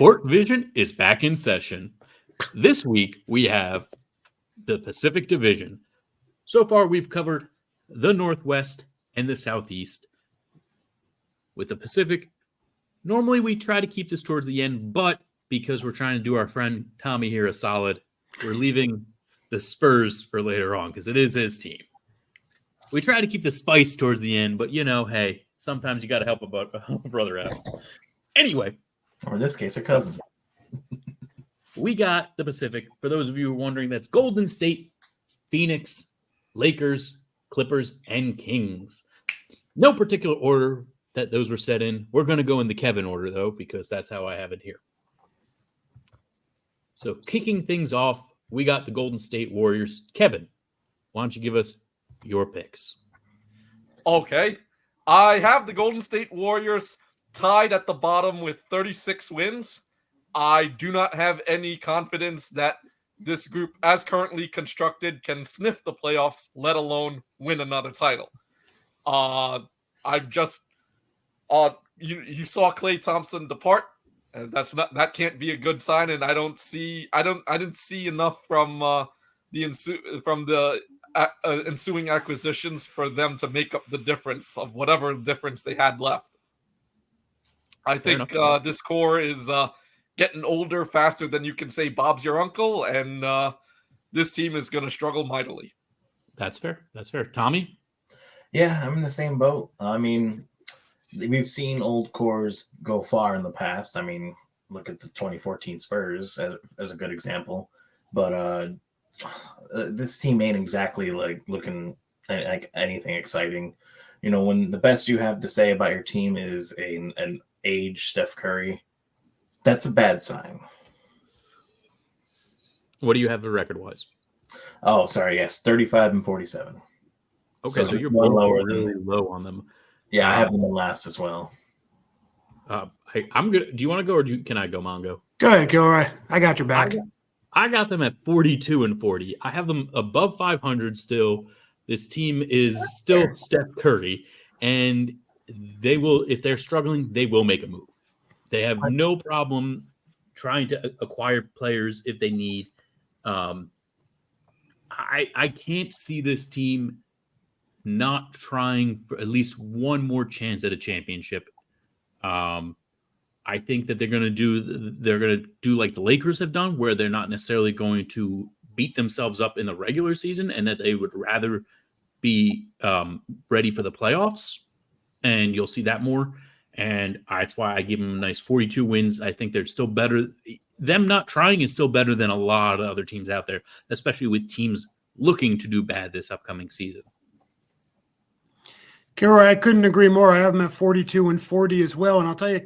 Court Vision is back in session. This week, we have the Pacific Division. So far, we've covered the Northwest and the Southeast. With the Pacific, normally we try to keep this towards the end, but because we're trying to do our friend Tommy here a solid, we're leaving the Spurs for later on because it is his team. We try to keep the spice towards the end, but hey, sometimes you got to help a brother out. Anyway. Or in this case, a cousin. We got the Pacific. For those of you who are wondering, that's Golden State, Phoenix, Lakers, Clippers, and Kings. No particular order that those were set in. We're going to go in the Kevin order, though, because that's how I have it here. So kicking things off, we got the Golden State Warriors. Kevin, why don't you give us your picks? Okay. I have the Golden State Warriors tied at the bottom with 36 wins. I do not have any confidence that this group, as currently constructed, can sniff the playoffs, let alone win another title. You saw Klay Thompson depart, and that can't be a good sign. And I didn't see enough from the ensuing acquisitions for them to make up the difference of whatever difference they had left. I think this core is getting older faster than you can say Bob's your uncle, and this team is going to struggle mightily. That's fair. Tommy? Yeah, I'm in the same boat. I mean, we've seen old cores go far in the past. I mean, look at the 2014 Spurs as a good example. But this team ain't exactly looking like anything exciting. When the best you have to say about your team is an age Steph Curry, that's a bad sign. What do you have record-wise? Oh, sorry. Yes, 35-47. Okay, so you're lower really low on them. Yeah, I have them in last as well. Hey, I'm good. Do you want to go, or can I go, Mongo? Go ahead, Gilroy. I got your back. I got them at 42-40. I have them above 500 still. This team is still Steph Curry, and they will, if they're struggling, they will make a move. They have no problem trying to acquire players if they need. I can't see this team not trying for at least one more chance at a championship. I think that they're going to do like the Lakers have done, where they're not necessarily going to beat themselves up in the regular season, and that they would rather be ready for the playoffs. And you'll see that more. And that's why I give them a nice 42 wins. I think they're still better. Them not trying is still better than a lot of other teams out there, especially with teams looking to do bad this upcoming season. Gilroy, I couldn't agree more. I have them at 42-40 as well. And I'll tell you,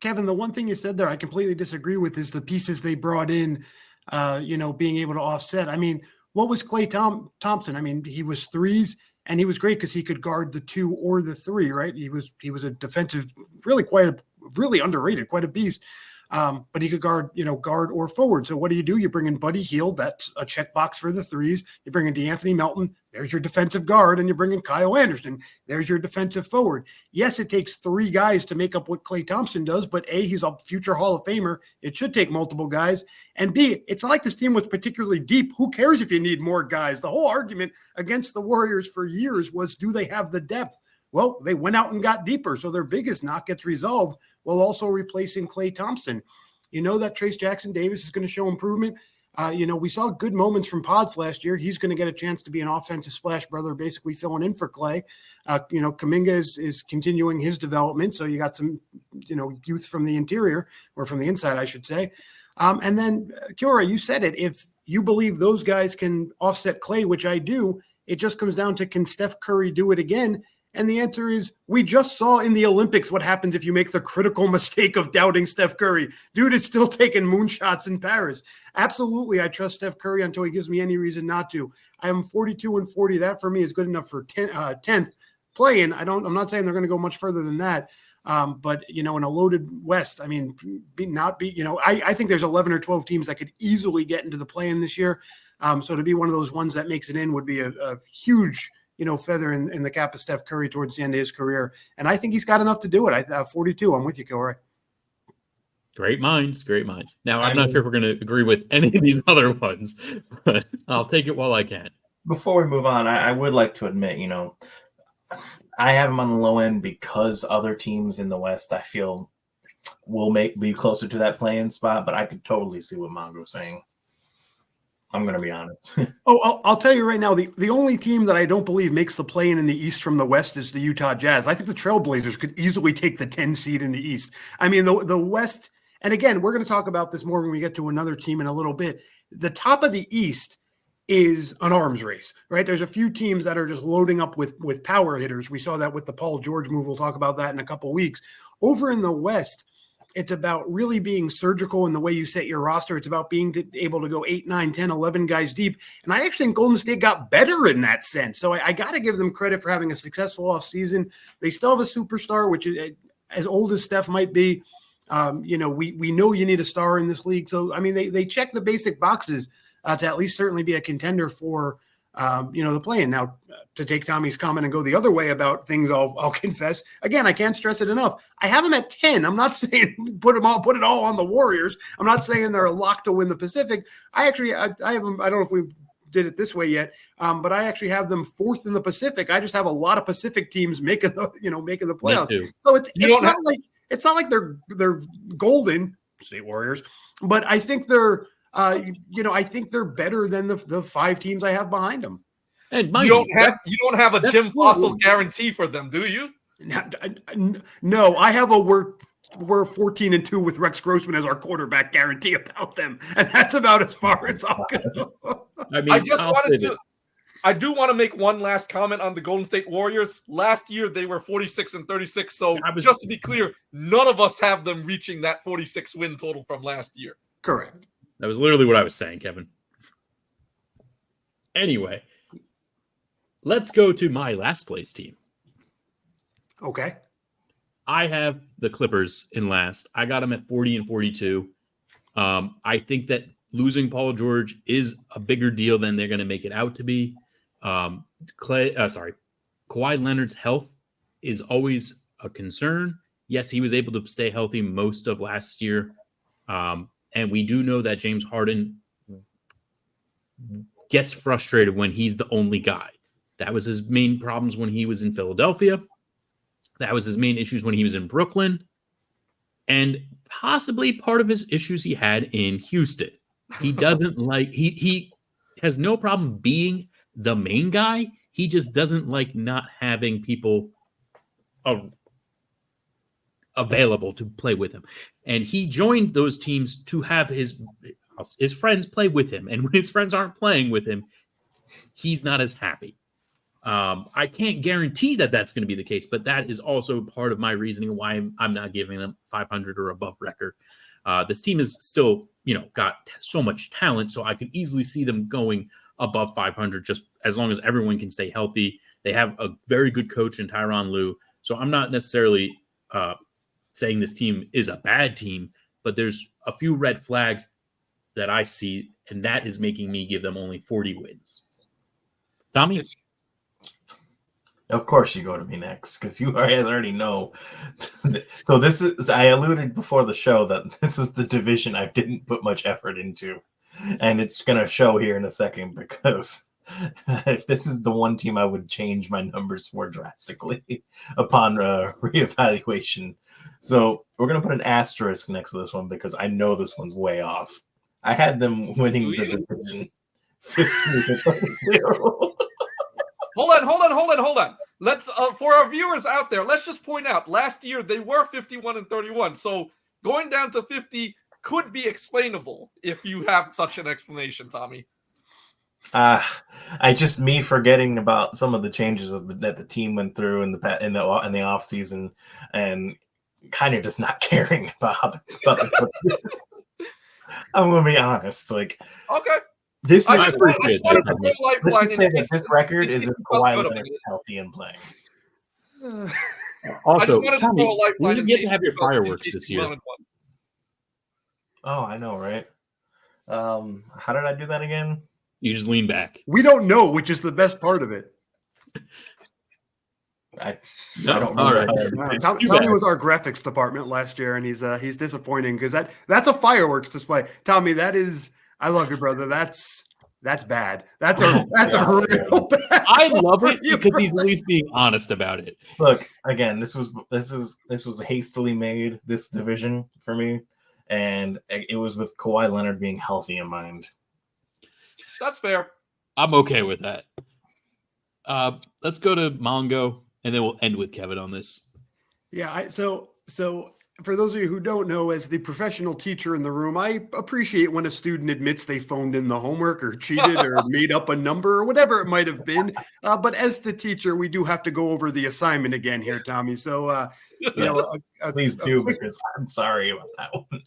Kevin, the one thing you said there I completely disagree with is the pieces they brought in, being able to offset. I mean, what was Klay Thompson? I mean, he was threes. And he was great because he could guard the 2 or the 3, right? He was a defensive, really underrated, quite a beast. But he could guard or forward. So what do? You bring in Buddy Hield, that's a checkbox for the 3s. You bring in DeAnthony Melton, there's your defensive guard, and you bring in Kyle Anderson, there's your defensive forward. Yes, it takes 3 guys to make up what Klay Thompson does, but A, he's a future Hall of Famer. It should take multiple guys. And B, it's not like this team was particularly deep. Who cares if you need more guys? The whole argument against the Warriors for years was, do they have the depth? Well, they went out and got deeper, so their biggest knock gets resolved while also replacing Klay Thompson. You know that Trayce Jackson-Davis is going to show improvement. We saw good moments from Pods last year. He's going to get a chance to be an offensive splash brother, basically filling in for Klay. Kuminga is continuing his development, so you got some, youth from the interior, or from the inside, I should say. And then, Gilroy, you said it. If you believe those guys can offset Klay, which I do, it just comes down to, can Steph Curry do it again? And the answer is, we just saw in the Olympics what happens if you make the critical mistake of doubting Steph Curry. Dude is still taking moonshots in Paris. Absolutely, I trust Steph Curry until he gives me any reason not to. I am 42-40. That for me is good enough for 10th play-in. I'm not saying they're going to go much further than that. But in a loaded West, I mean, I think there's 11 or 12 teams that could easily get into the play-in this year. So to be one of those ones that makes it in would be a huge feather in the cap of Steph Curry towards the end of his career. And I think he's got enough to do it. 42. I'm with you, Gilroy. Great minds, great minds. Now, I I'm not mean- sure if we're going to agree with any of these other ones, but I'll take it while I can. Before we move on, I would like to admit, I have them on the low end because other teams in the West, I feel, will be closer to that play-in spot, but I could totally see what Mongo's saying. I'm going to be honest. I'll tell you right now, the only team that I don't believe makes the play-in the East from the West is the Utah Jazz. I think the Trailblazers could easily take the 10 seed in the East. I mean, the West, and again, we're going to talk about this more when we get to another team in a little bit. The top of the East is an arms race, right? There's a few teams that are just loading up with power hitters. We saw that with the Paul George move. We'll talk about that in a couple of weeks. Over in the West, it's about really being surgical in the way you set your roster. It's about being able to go 8, 9, 10, 11 guys deep. And I actually think Golden State got better in that sense. So I got to give them credit for having a successful offseason. They still have a superstar, which is as old as Steph might be. We know you need a star in this league. So, I mean, they check the basic boxes to at least certainly be a contender for, the play-in. Now, to take Tommy's comment and go the other way about things, I'll confess. Again, I can't stress it enough. I have them at 10. I'm not saying put it all on the Warriors. I'm not saying they're locked to win the Pacific. I have them. I don't know if we did it this way yet, but I actually have them 4th in the Pacific. I just have a lot of Pacific teams making the playoffs. So it's not like they're golden State Warriors, but I think they're. I think they're better than the 5 teams I have behind them. And you don't have a Jim Fossil guarantee for them, do you? No, I have we're 14-2 with Rex Grossman as our quarterback guarantee about them, and that's about as far as I'll go. I mean, I do want to make one last comment on the Golden State Warriors. Last year they were 46-36. So just to be clear, none of us have them reaching that 46 win total from last year. Correct. That was literally what I was saying, Kevin. Anyway, let's go to my last place team. Okay. I have the Clippers in last. I got them at 40-42. I think that losing Paul George is a bigger deal than they're going to make it out to be. Kawhi Leonard's health is always a concern. Yes, he was able to stay healthy most of last year. And we do know that James Harden gets frustrated when he's the only guy. That was his main problems when he was in Philadelphia. That was his main issues when he was in Brooklyn. And possibly part of his issues he had in Houston. He doesn't he has no problem being the main guy. He just doesn't like not having people available to play with him. And he joined those teams to have his friends play with him. And when his friends aren't playing with him, he's not as happy. I can't guarantee that that's going to be the case, but that is also part of my reasoning why I'm not giving them 500 or above record. This team is still, got so much talent, so I could easily see them going above 500 just as long as everyone can stay healthy. They have a very good coach in Tyronn Lue, so I'm not necessarily saying this team is a bad team, but there's a few red flags that I see, and that is making me give them only 40 wins. Tommy? Of course you go to me next, because you guys already know. So this is, I alluded before the show that this is the division I didn't put much effort into. And it's going to show here in a second, because if this is the one team I would change my numbers for drastically upon reevaluation. So we're going to put an asterisk next to this one, because I know this one's way off. I had them winning the division 15-0. Hold on. Let's for our viewers out there, let's just point out last year they were 51-31. So going down to 50 could be explainable if you have such an explanation, Tommy. Me forgetting about some of the changes that the team went through in the off season, and kind of just not caring about the I'm going to be honest. Okay. This I just wanted to throw a lifeline in this record is if Kawhi Leonard is healthy and playing. Also, I Tommy, throw a lifeline you get to have your fireworks this year. Oh, I know, right? How did I do that again? You just lean back. We don't know, which is the best part of it. I No? don't All remember. right. how- It's Tommy too bad. was our graphics department last year, and he's disappointing because that's a fireworks display. Tommy, that is, I love you, brother. That's bad. That's a Yeah. real bad. I love for it you, because he's brother. at least being honest about it. Look, again, this was hastily made, this division for me, and it was with Kawhi Leonard being healthy in mind. That's fair. I'm okay with that. Let's go to Mongo, and then we'll end with Kevin on this. Yeah. So for those of you who don't know, as the professional teacher in the room, I appreciate when a student admits they phoned in the homework or cheated or made up a number or whatever it might have been. But as the teacher, we do have to go over the assignment again here, Tommy. So, you know, Please do, because I'm sorry about that one.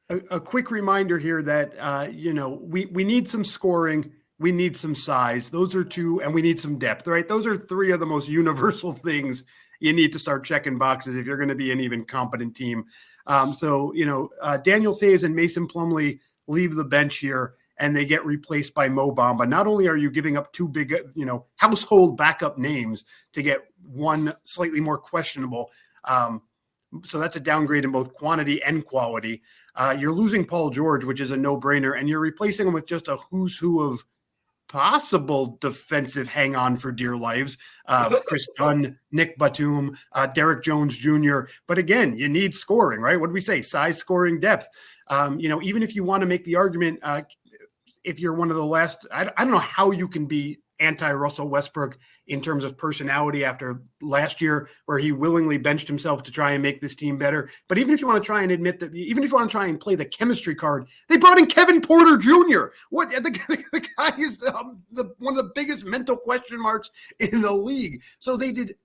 a quick reminder here that, you know, we need some scoring. We need some size. Those are two, and we need some depth, right? Those are three of the most universal things you need to start checking boxes if you're going to be an even competent team. So, you know, Daniel Tays and Mason Plumlee leave the bench here and they get replaced by Mo Bamba. Not only are you giving up two big, you know, household backup names to get one slightly more questionable. So that's a downgrade in both quantity and quality. You're losing Paul George, which is a no-brainer, and you're replacing him with just a who's who of possible defensive hang on for dear lives. Chris Dunn, Nick Batum, Derek Jones Jr. But again, you need scoring, right? What do we say? Size, scoring, depth. You know, even if you want to make the argument, if you're one of the last, I don't know how you can be anti-Russell Westbrook in terms of personality after last year where he willingly benched himself to try and make this team better. But even if you want to try and admit that, even if you want to try and play the chemistry card, they brought in Kevin Porter Jr. What the guy is one of the biggest mental question marks in the league. So they did.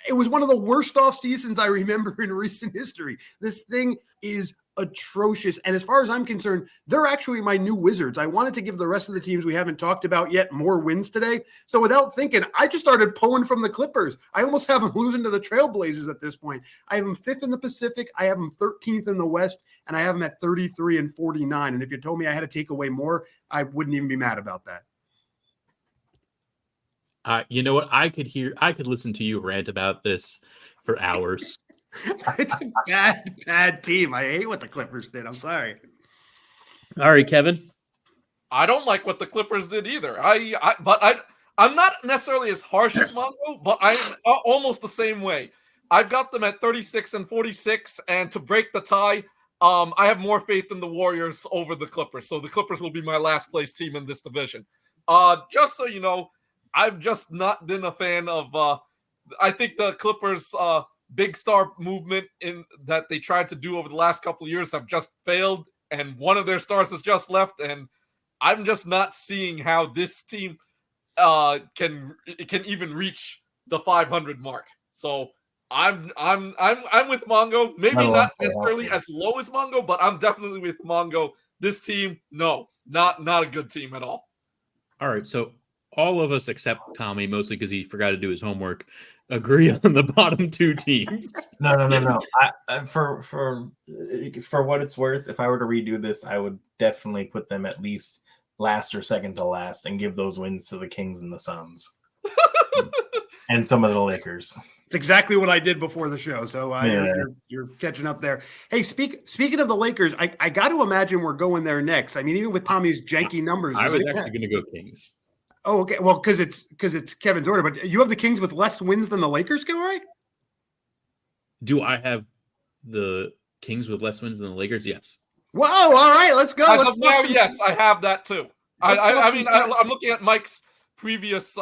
It was one of the worst off seasons I remember in recent history. This thing is atrocious. And as far as I'm concerned, they're actually my new Wizards. I wanted to give the rest of the teams we haven't talked about yet more wins today. So without thinking, I just started pulling from the Clippers. I almost have them losing to the Trailblazers at this point. I have them 5th in the Pacific. I have them 13th in the West, and I have them at 33 and 49. And if you told me I had to take away more, I wouldn't even be mad about that. You know what? I could listen to you rant about this for hours. It's a bad team. I hate what the Clippers did. I'm sorry. All right, Kevin. I don't like what the Clippers did either. I'm not necessarily as harsh as Mongo, but I'm almost the same way. I've got them at 36 and 46, and to break the tie, I have more faith in the Warriors over the Clippers. So the Clippers will be my last place team in this division. Just so you know, I've just not been a fan of. I think the Clippers' big star movement in that they tried to do over the last couple of years have just failed, and one of their stars has just left, and I'm just not seeing how this team can even reach the 500 mark. So I'm with Mongo. Maybe not necessarily as low as Mongo, but I'm definitely with Mongo. This team, no, not a good team at all. All right, so all of us except Tommy, mostly because he forgot to do his homework, agree on the bottom two teams. No. For what it's worth, if I were to redo this, I would definitely put them at least last or second to last and give those wins to the Kings and the Suns and some of the Lakers. It's exactly what I did before the show. So you're catching up there. Hey, speaking of the Lakers, I got to imagine we're going there next. I mean, even with Tommy's janky numbers, I was actually going to go Kings. Oh, okay. Well, because it's Kevin's order, but you have the Kings with less wins than the Lakers, Gilroy? Do I have the Kings with less wins than the Lakers? Yes. Whoa! All right, let's go. As of now, yes, I have that too. I'm looking at Mike's previous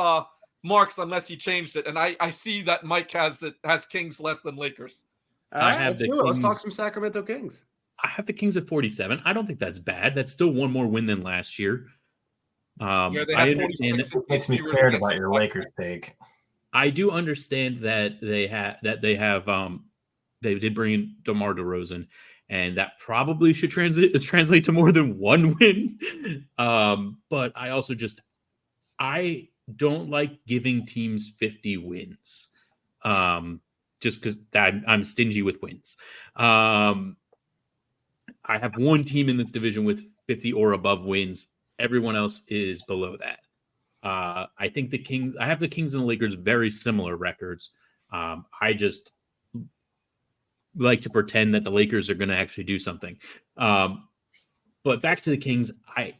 marks, unless he changed it, and I see that Mike has Kings less than Lakers. All right, have let's do it. Let's talk some Sacramento Kings. I have the Kings at 47. I don't think that's bad. That's still one more win than last year. They I had understand 46 It makes me scared about your Lakers take. I do understand that they did bring in DeMar DeRozan, and that probably should translate to more than one win. But I also I don't like giving teams 50 wins, just because I'm stingy with wins. I have one team in this division with 50 or above wins. Everyone else is below that. I think I have the Kings and the Lakers very similar records. I just like to pretend that the Lakers are going to actually do something. But back to the Kings, I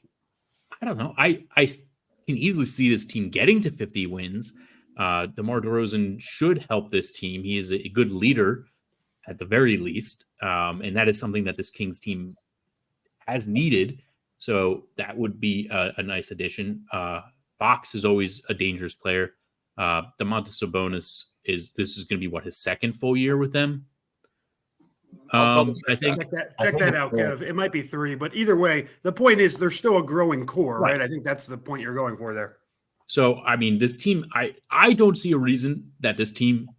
don't know. I can easily see this team getting to 50 wins. DeMar DeRozan should help this team. He is a good leader at the very least. And that is something that this Kings team has needed. So that would be a nice addition. Fox is always a dangerous player. Domantas Sabonis this is going to be his second full year with them. I think check that out, Kev. It might be 3, but either way, the point is there's still a growing core, right? I think that's the point you're going for there. So, I mean, this team, I don't see a reason that this team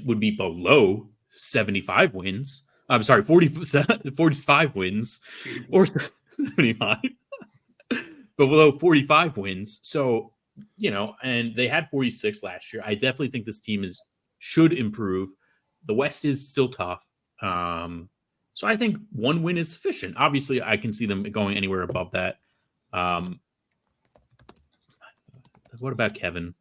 would be below 75 wins. I'm sorry, 45 wins or 75, but below 45 wins. So, and they had 46 last year. I definitely think this team should improve. The West is still tough. So I think 1 win is sufficient. Obviously, I can see them going anywhere above that. What about Kevin?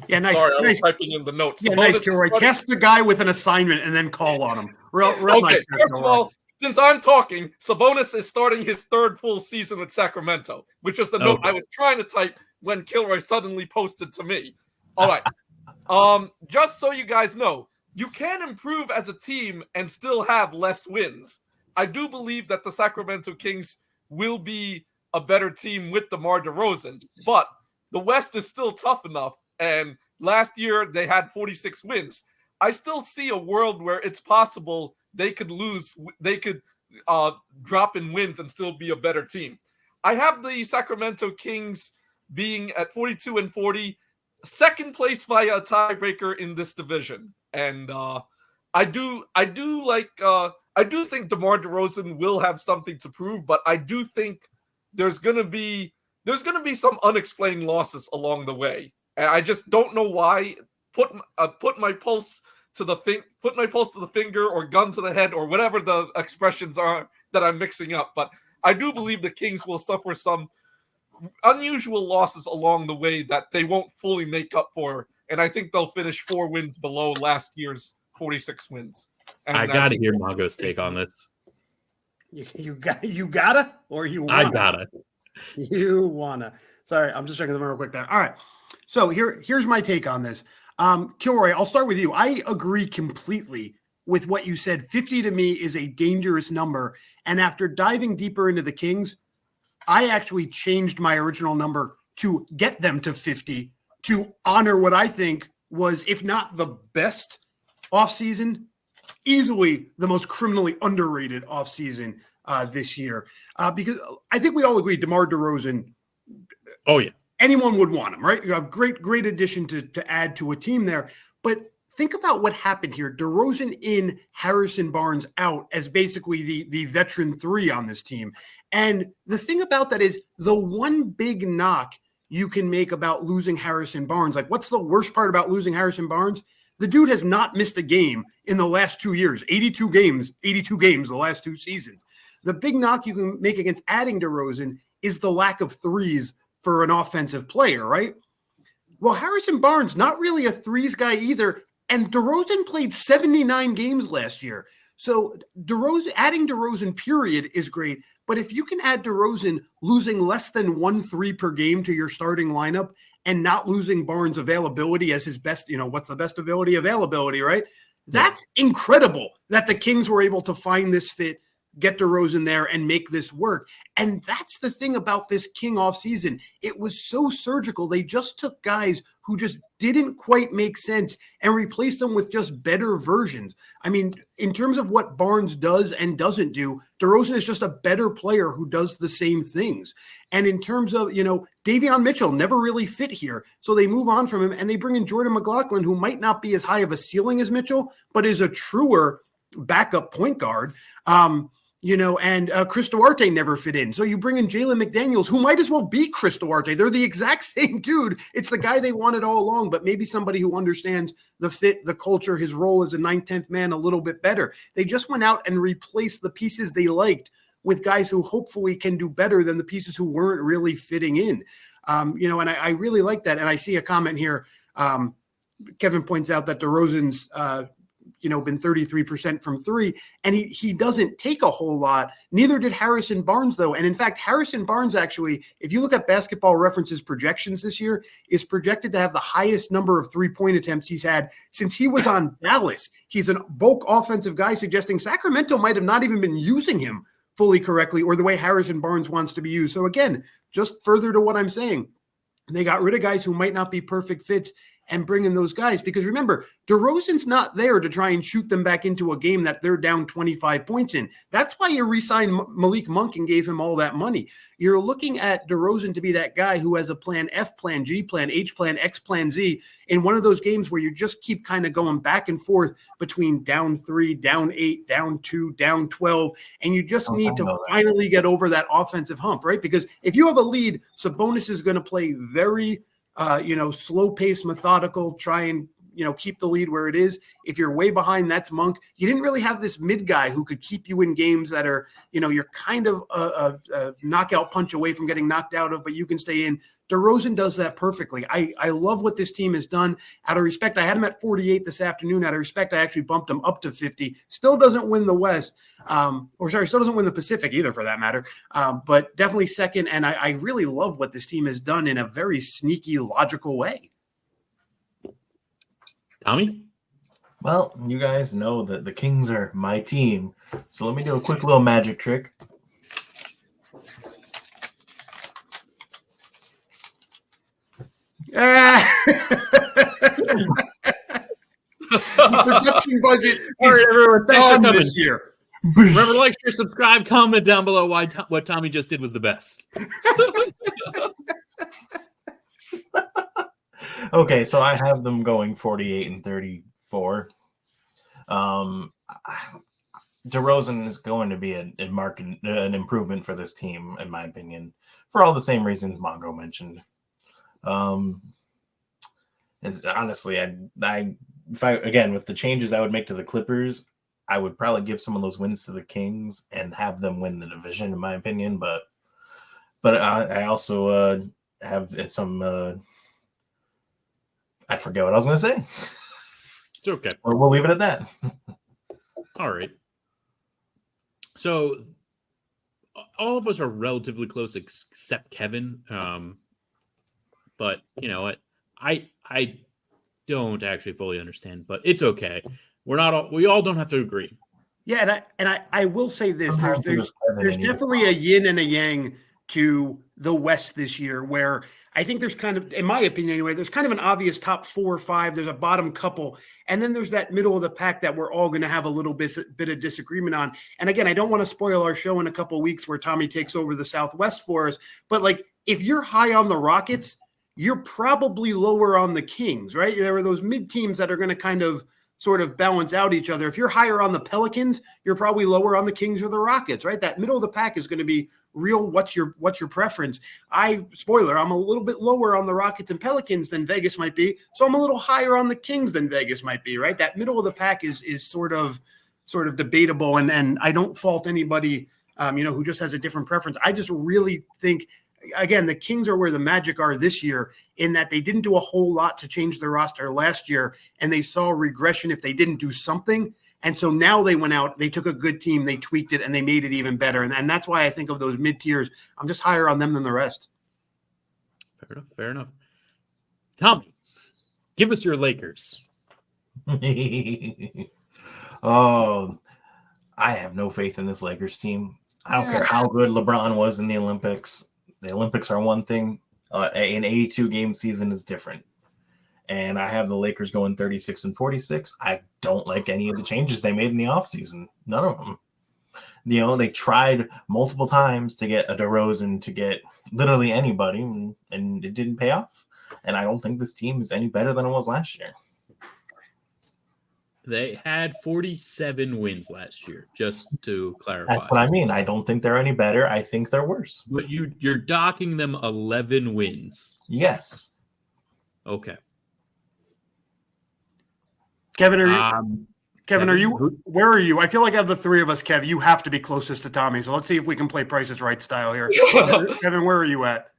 Yeah, nice. Sorry, I was nice. typing in the notes. Yeah, nice, Kilroy. Test the guy with an assignment and then call on him. Real Okay, nice. first of all, since I'm talking, Sabonis is starting his 3rd full season with Sacramento, which is the note I was trying to type when Kilroy suddenly posted to me. All right. Just so you guys know, you can improve as a team and still have less wins. I do believe that the Sacramento Kings will be a better team with DeMar DeRozan, but the West is still tough enough. And last year they had 46 wins. I still see a world where it's possible they could drop in wins and still be a better team. I have the Sacramento Kings being at 42 and 40, second place via a tiebreaker in this division. And I do think DeMar DeRozan will have something to prove, but I do think there's gonna be some unexplained losses along the way, and I just don't know why. Put my pulse to the finger or gun to the head or whatever the expressions are that I'm mixing up, but I do believe the Kings will suffer some unusual losses along the way that they won't fully make up for, and I think they'll finish 4 wins below last year's 46 wins. And I gotta hear Mongo's take on this. You gotta, or you wanna? I gotta. You wanna. Sorry, I'm just checking the real quick there. All right. So here's my take on this. Kilroy, I'll start with you. I agree completely with what you said. 50 to me is a dangerous number. And after diving deeper into the Kings, I actually changed my original number to get them to 50 to honor what I think was, if not the best offseason, easily the most criminally underrated offseason this year. Because I think we all agree DeMar DeRozan. Oh, yeah. Anyone would want him, right? A great addition to add to a team there. But think about what happened here. DeRozan in, Harrison Barnes out as basically the veteran 3 on this team. And the thing about that is the one big knock you can make about losing Harrison Barnes. Like, what's the worst part about losing Harrison Barnes? The dude has not missed a game in the last 2 years, 82 games the last 2 seasons. The big knock you can make against adding DeRozan is the lack of threes for an offensive player, right? Well, Harrison Barnes, not really a threes guy either. And DeRozan played 79 games last year. So adding DeRozan, period, is great. But if you can add DeRozan losing less than 1 3 per game to your starting lineup and not losing Barnes' availability as his best, what's the best ability? Availability, right? That's incredible that the Kings were able to find this fit, get DeRozan there, and make this work. And that's the thing about this King offseason. It was so surgical. They just took guys who just didn't quite make sense and replaced them with just better versions. I mean, in terms of what Barnes does and doesn't do, DeRozan is just a better player who does the same things. And in terms of, Davion Mitchell never really fit here. So they move on from him and they bring in Jordan McLaughlin, who might not be as high of a ceiling as Mitchell, but is a truer backup point guard. And Chris Duarte never fit in. So you bring in Jalen McDaniels, who might as well be Chris Duarte. They're the exact same dude. It's the guy they wanted all along, but maybe somebody who understands the fit, the culture, his role as a 9th, 10th man a little bit better. They just went out and replaced the pieces they liked with guys who hopefully can do better than the pieces who weren't really fitting in. And I really like that. And I see a comment here. Kevin points out that DeRozan's, been 33% from three, and he doesn't take a whole lot. Neither did Harrison Barnes, though. And in fact, Harrison Barnes, actually, if you look at Basketball Reference's projections this year, is projected to have the highest number of three-point attempts he's had since he was on Dallas. He's a bulk offensive guy, suggesting Sacramento might have not even been using him fully correctly or the way Harrison Barnes wants to be used. So again, just further to what I'm saying, they got rid of guys who might not be perfect fits and bring in those guys. Because remember, DeRozan's not there to try and shoot them back into a game that they're down 25 points in. That's why you re-signed Malik Monk and gave him all that money. You're looking at DeRozan to be that guy who has a plan F, plan G, plan H, plan X, plan Z in one of those games where you just keep kind of going back and forth between down 3, down 8, down 2, down 12, and you just need to finally get over that offensive hump, right? Because if you have a lead, Sabonis is going to play very slow pace, methodical, try and, keep the lead where it is. If you're way behind, that's Monk. You didn't really have this mid guy who could keep you in games that are, you're kind of a knockout punch away from getting knocked out of, but you can stay in. DeRozan does that perfectly. I love what this team has done. Out of respect, I had him at 48 this afternoon. Out of respect, I actually bumped him up to 50. Still doesn't win the West, still doesn't win the Pacific either, for that matter. But definitely second. And I really love what this team has done in a very sneaky, logical way. Tommy? Well, you guys know that the Kings are my team. So let me do a quick little magic trick. The production budget All right, everyone, thanks for gone coming this year. Remember, like, share, subscribe, comment down below why what Tommy just did was the best. Okay, so I have them going 48 and 34. DeRozan is going to be an improvement for this team, in my opinion, for all the same reasons Mongo mentioned. Honestly, if I with the changes I would make to the Clippers, I would probably give some of those wins to the Kings and have them win the division, in my opinion. But I also have some. I forget what I was going to say. It's okay. Or we'll leave it at that. All right. So all of us are relatively close except Kevin. But you know what? I don't actually fully understand, but it's okay. We all don't have to agree. Yeah, and I will say this: there's definitely a yin and a yang to the West this year, where I think there's kind of, in my opinion anyway, there's kind of an obvious top 4 or 5. There's a bottom couple, and then there's that middle of the pack that we're all going to have a little bit of disagreement on. And again, I don't want to spoil our show in a couple of weeks where Tommy takes over the Southwest for us, but like if you're high on the Rockets, you're probably lower on the Kings, right? There are those mid teams that are going to kind of sort of balance out each other. If you're higher on the Pelicans, you're probably lower on the Kings or the Rockets, right? That middle of the pack is going to be real. What's your preference? I'm a little bit lower on the Rockets and Pelicans than Vegas might be. So I'm a little higher on the Kings than Vegas might be, right? That middle of the pack is sort of debatable. And I don't fault anybody, who just has a different preference. I just really think, again, the Kings are where the Magic are this year, in that they didn't do a whole lot to change their roster last year, and they saw regression if they didn't do something. And so now they went out, they took a good team, they tweaked it, and they made it even better. And that's why I think of those mid-tiers, I'm just higher on them than the rest. Fair enough. Tommy, give us your Lakers. Oh, I have no faith in this Lakers team. I don't care how good LeBron was in the Olympics. The Olympics are one thing. An 82-game season is different. And I have the Lakers going 36 and 46. I don't like any of the changes they made in the offseason. None of them. They tried multiple times to get a DeRozan, to get literally anybody, and it didn't pay off. And I don't think this team is any better than it was last year. They had 47 wins last year, just to clarify. That's what I mean. I don't think they're any better. I think they're worse. But you're docking them 11 wins. Yes. Okay. Kevin, where are you? I feel like out of the three of us, Kev, you have to be closest to Tommy. So let's see if we can play Price is Right style here. Kevin, where are you at?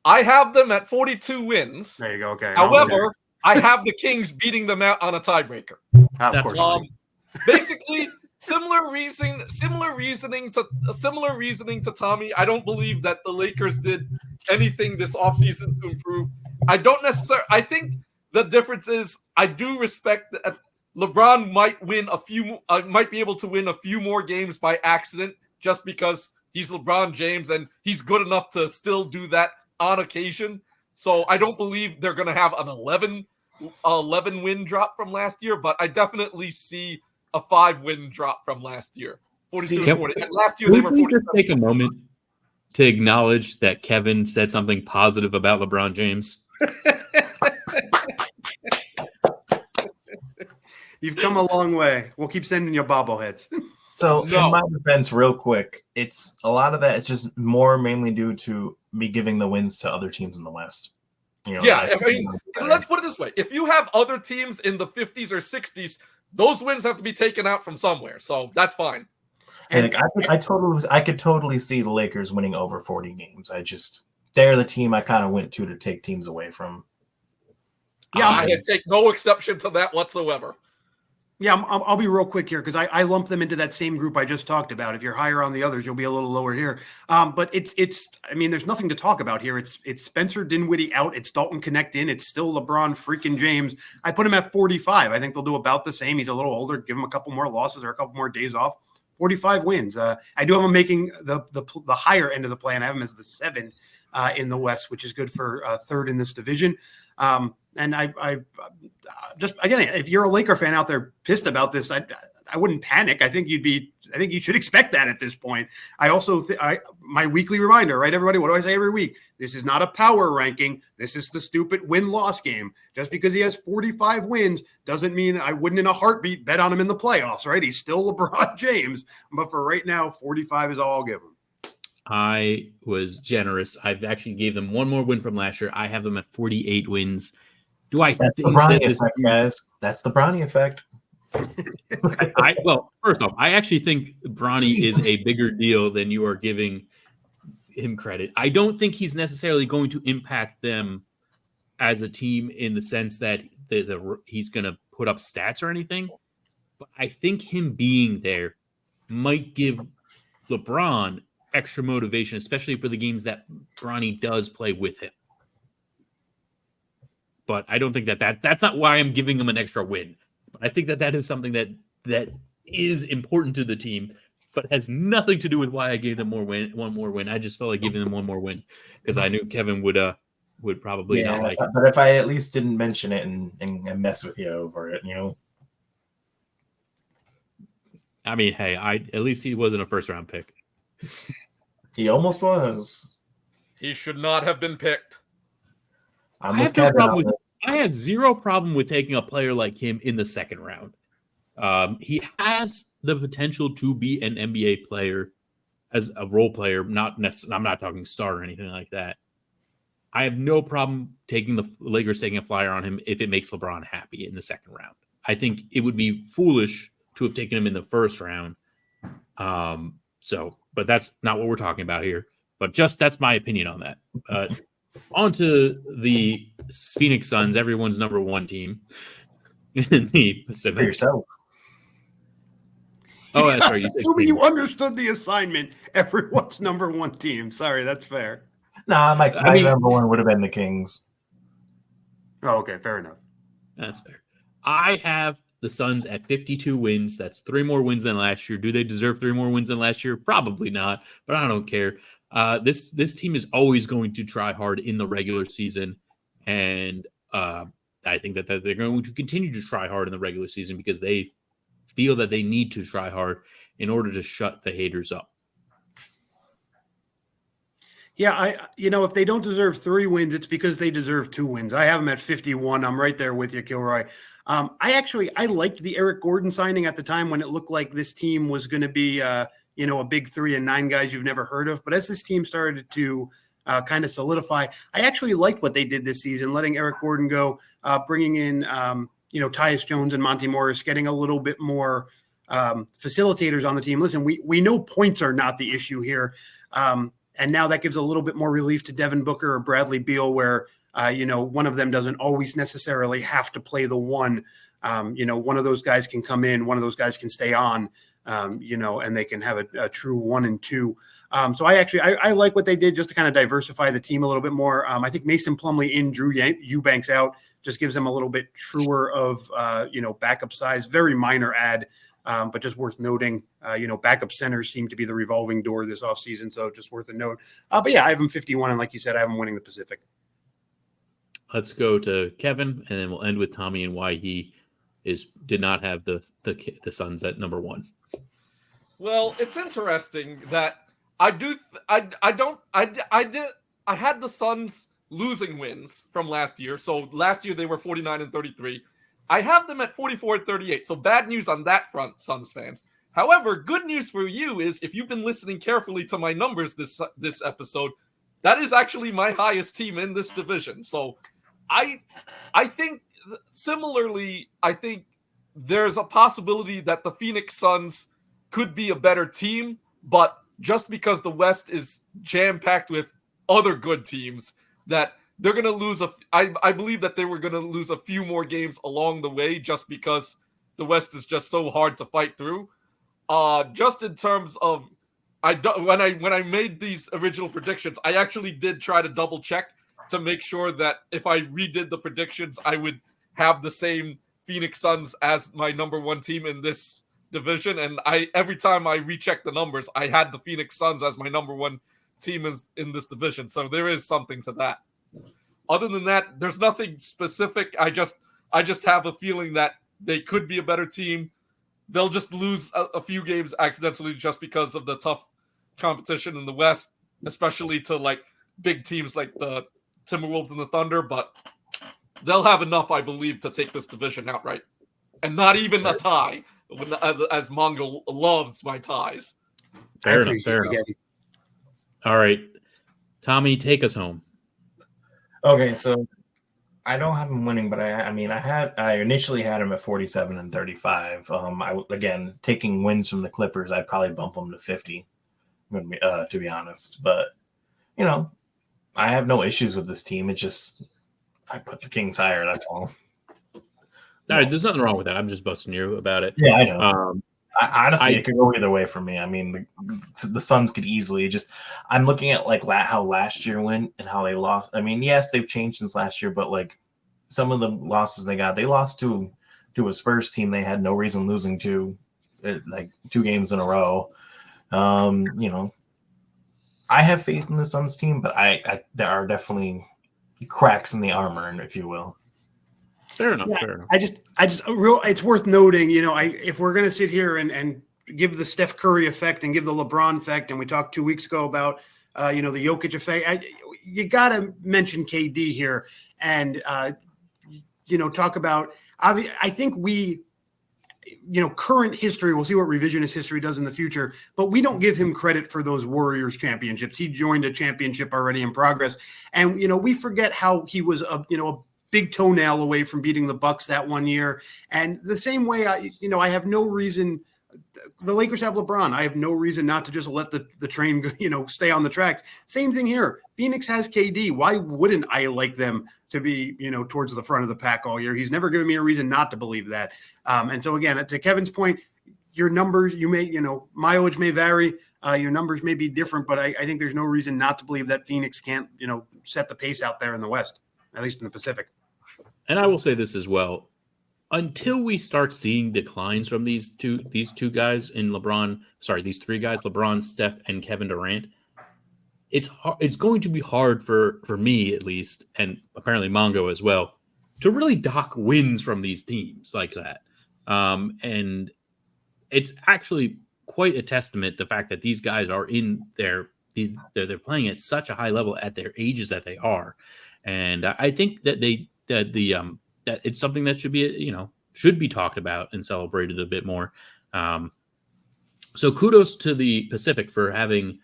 I have them at 42 wins. There you go. Okay. However, I have the Kings beating them out on a tiebreaker. Of That's course. fine. Basically, similar reasoning to Tommy. I don't believe that the Lakers did anything this offseason to improve. I think the difference is I do respect that LeBron might be able to win a few more games by accident just because he's LeBron James and he's good enough to still do that on occasion. So I don't believe they're going to have an 11 win drop from last year, but I definitely see a 5-win drop from last year. 42-40. And last year they were 47. Just take a moment to acknowledge that Kevin said something positive about LeBron James. You've come a long way. We'll keep sending you bobbleheads. So No. in my defense, real quick, it's a lot of that. It's just mainly due to me giving the wins to other teams in the West. Yeah, I mean, let's put it this way. If you have other teams in the 50s or 60s, those wins have to be taken out from somewhere. So that's fine. And I could totally see the Lakers winning over 40 games. They're the team I kind of went to take teams away from. Yeah, I take no exception to that whatsoever. Yeah, I'll be real quick here because I lump them into that same group I just talked about. If you're higher on the others, you'll be a little lower here. But it's I mean, there's nothing to talk about here. It's Spencer Dinwiddie out. It's Dalton Connect in. It's still LeBron freaking James. I put him at 45. I think they'll do about the same. He's a little older. Give him a couple more losses or a couple more days off. 45 wins. I do have him making the higher end of the plan. I have him as the 7 in the West, which is good for third in this division. And I just, again, if you're a Laker fan out there pissed about this, I wouldn't panic. I think you should expect that at this point. I also, my weekly reminder, right, everybody, what do I say every week? This is not a power ranking. This is the stupid win-loss game. Just because he has 45 wins doesn't mean I wouldn't in a heartbeat bet on him in the playoffs, right? He's still LeBron James. But for right now, 45 is all I'll give him. I was generous. I've actually gave them one more win from last year. I have them at 48 wins. Do I That's the think Bronny that effect, guys. That's the Bronny effect. well, first off, I actually think Bronny is a bigger deal than you are giving him credit. I don't think he's necessarily going to impact them as a team in the sense that he's going to put up stats or anything. But I think him being there might give LeBron extra motivation, especially for the games that Bronny does play with him. But I don't think that's not why I'm giving him an extra win. But I think that is something that is important to the team, but has nothing to do with why I gave them one more win. I just felt like giving them one more win because I knew Kevin would probably not like it. But if I at least didn't mention it and mess with you over it, I mean, hey, at least he wasn't a first round pick. He almost was. He should not have been picked. I'm I with have no Kevin problem on with- this. I have zero problem with taking a player like him in the second round. He has the potential to be an NBA player as a role player. I'm not talking star or anything like that. I have no problem taking the Lakers taking a flyer on him if it makes LeBron happy in the second round. I think it would be foolish to have taken him in the first round. But that's not what we're talking about here. But that's my opinion on that. On to the Phoenix Suns, everyone's number one team in the For Pacific. yourself. Oh, that's right. Assuming you understood the assignment, everyone's number one team. Sorry, that's fair. Nah, my I mean- number one would have been the Kings. Oh, okay, fair enough. That's fair. I have the Suns at 52 wins. That's 3 more wins than last year. Do they deserve 3 more wins than last year? Probably not, but I don't care. This team is always going to try hard in the regular season, and I think that they're going to continue to try hard in the regular season because they feel that they need to try hard in order to shut the haters up. Yeah, if they don't deserve 3 wins, it's because they deserve 2 wins. I have them at 51. I'm right there with you, Kilroy. I liked the Eric Gordon signing at the time when it looked like this team was going to be, a big 3 and 9 guys you've never heard of. But as this team started to kind of solidify, I actually liked what they did this season, letting Eric Gordon go, bringing in, Tyus Jones and Monty Morris, getting a little bit more facilitators on the team. Listen, we know points are not the issue here. And now that gives a little bit more relief to Devin Booker or Bradley Beal, where One of them doesn't always necessarily have to play the one. One of those guys can come in, one of those guys can stay on, and they can have a true 1 and 2. So I like what they did just to kind of diversify the team a little bit more. I think Mason Plumlee in, Drew Eubanks out, just gives them a little bit truer of, backup size, very minor add, but just worth noting. Backup centers seem to be the revolving door this offseason, so just worth a note. But yeah, I have him 51, and like you said, I have him winning the Pacific. Let's go to Kevin, and then we'll end with Tommy and why he did not have the Suns at number 1. Well, it's interesting that I had the Suns losing wins from last year. So last year they were 49 and 33. I have them at 44 and 38. So bad news on that front, Suns fans. However, good news for you is if you've been listening carefully to my numbers this episode, that is actually my highest team in this division. So I think similarly, I think there's a possibility that the Phoenix Suns could be a better team, but just because the West is jam-packed with other good teams, that they're going to lose I believe that they were going to lose a few more games along the way just because the West is just so hard to fight through. Just in terms of when I made these original predictions, I actually did try to double check to make sure that if I redid the predictions, I would have the same Phoenix Suns as my number 1 team in this division. And every time I rechecked the numbers, I had the Phoenix Suns as my number 1 team in this division. So there is something to that. Other than that, there's nothing specific. I just have a feeling that they could be a better team. They'll just lose a few games accidentally just because of the tough competition in the West, especially to like big teams like the Timberwolves and the Thunder, but they'll have enough, I believe, to take this division outright. And not even a tie, as Mongo loves my ties. Fair enough. All right. Tommy, take us home. Okay, so I don't have him winning, but I initially had him at 47 and 35. Again, taking wins from the Clippers, I'd probably bump him to 50, to be honest. But, I have no issues with this team. It's just I put the Kings higher, that's all. All right, there's nothing wrong with that. I'm just busting you about it. Yeah, I know. Honestly, it could go either way for me. I mean, the Suns could easily I'm looking at how last year went and how they lost. I mean, yes, they've changed since last year, but some of the losses they lost to a Spurs team they had no reason losing to, 2 games in a row. I have faith in the Suns team, but there are definitely cracks in the armor, if you will. Fair enough. It's worth noting, if we're going to sit here and give the Steph Curry effect and give the LeBron effect, and we talked 2 weeks ago about, the Jokic effect, you got to mention KD here and, talk about, I think current history, we'll see what revisionist history does in the future, but we don't give him credit for those Warriors championships. He joined a championship already in progress. And, we forget how he was a big toenail away from beating the Bucks that one year. And the same way, I have no reason. The Lakers have LeBron. I have no reason not to just let the train, stay on the tracks. Same thing here. Phoenix has KD. Why wouldn't I like them to be, towards the front of the pack all year? He's never given me a reason not to believe that. And so again, to Kevin's point, your numbers, mileage may vary. Your numbers may be different, but I think there's no reason not to believe that Phoenix can't, set the pace out there in the West, at least in the Pacific. And I will say this as well. Until we start seeing declines from these two guys in these 3 guys, LeBron, Steph, and Kevin Durant, it's going to be hard for me at least, and apparently Mongo as well, to really dock wins from these teams like that. And it's actually quite a testament, the fact that these guys are they're playing at such a high level at their ages that they are. And I think that that it's something that should be talked about and celebrated a bit more. So kudos to the Pacific for having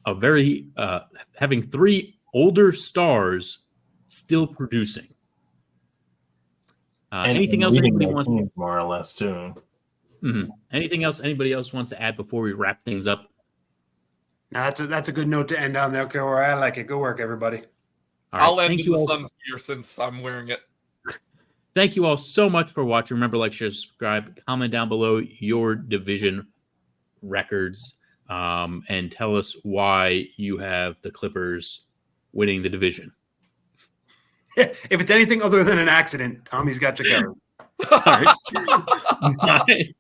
having 3 older stars still producing. Anything else anybody wants? More or less too. Mm-hmm. Anything else anybody else wants to add before we wrap things up? Now that's a good note to end on there. Okay, I like it. Good work, everybody. All right, I'll end thank in you the all. Suns gear since I'm wearing it. Thank you all so much for watching. Remember, like, share, subscribe, comment down below your division records, and tell us why you have the Clippers winning the division. If it's anything other than an accident, Tommy's got you covered. All right. Bye.